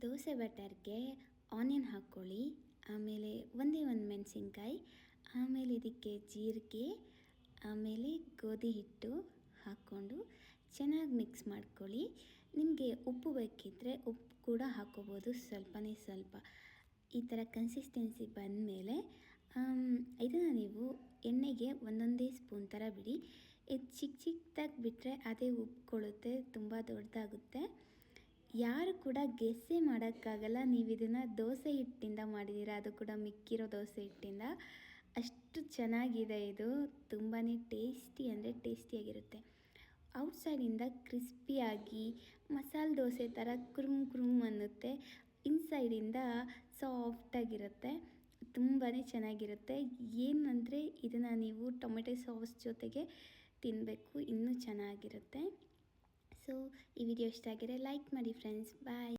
Dosa ಬ್ಯಾಟರ್ಗೆ onion ಹಾಕ್ಕೊಳ್ಳಿ, ಆಮೇಲೆ ಒಂದೇ ಒಂದು ಮೆಣಸಿನ್ಕಾಯಿ, ಆಮೇಲೆ ಇದಕ್ಕೆ ಜೀರಿಗೆ, ಆಮೇಲೆ ಗೋಧಿ ಹಿಟ್ಟು ಹಾಕ್ಕೊಂಡು ಚೆನ್ನಾಗಿ ಮಿಕ್ಸ್ ಮಾಡ್ಕೊಳ್ಳಿ. ನಿಮಗೆ ಉಪ್ಪು ಬೇಕಿದ್ದರೆ ಉಪ್ಪು ಕೂಡ ಹಾಕ್ಕೋಬೋದು, ಸ್ವಲ್ಪನೇ ಸ್ವಲ್ಪ. ಈ ಥರ ಕನ್ಸಿಸ್ಟೆನ್ಸಿ ಬಂದಮೇಲೆ ಇದನ್ನು ನೀವು ಎಣ್ಣೆಗೆ ಒಂದೊಂದೇ ಸ್ಪೂನ್ ಥರ ಬಿಡಿ. ಇದು ಚಿಕ್ಕದಾಗಿ ಬಿಟ್ಟರೆ ಅದೇ ಉಬ್ಕೊಳ್ಳುತ್ತೆ, ತುಂಬ ದೊಡ್ಡದಾಗುತ್ತೆ. ಯಾರು ಕೂಡ ಗೆಸ್ಸೇ ಮಾಡೋಕ್ಕಾಗಲ್ಲ ನೀವು ಇದನ್ನು ದೋಸೆ ಹಿಟ್ಟಿಂದ ಮಾಡಿದ್ದೀರಾ, ಅದು ಕೂಡ ಮಿಕ್ಕಿರೋ ದೋಸೆ ಹಿಟ್ಟಿಂದ. ಅಷ್ಟು ಚೆನ್ನಾಗಿದೆ ಇದು, ತುಂಬಾ ಟೇಸ್ಟಿ ಅಂದರೆ ಟೇಸ್ಟಿಯಾಗಿರುತ್ತೆ. ಔಟ್ಸೈಡಿಂದ ಕ್ರಿಸ್ಪಿಯಾಗಿ ಮಸಾಲೆ ದೋಸೆ ಥರ ಕುರುಮ್ ಅನ್ನುತ್ತೆ, ಇನ್ಸೈಡಿಂದ ಸಾಫ್ಟಾಗಿರುತ್ತೆ, ತುಂಬಾ ಚೆನ್ನಾಗಿರುತ್ತೆ. ಏನಂದರೆ ಇದನ್ನು ನೀವು ಟೊಮೆಟೊ ಸಾಸ್ ಜೊತೆಗೆ ತಿನ್ನಬೇಕು, ಇನ್ನೂ ಚೆನ್ನಾಗಿರುತ್ತೆ. ಸೊ ಈ ವಿಡಿಯೋ ಇಷ್ಟ ಆಗಿದ್ರೆ ಲೈಕ್ ಮಾಡಿ ಫ್ರೆಂಡ್ಸ್. ಬಾಯ್.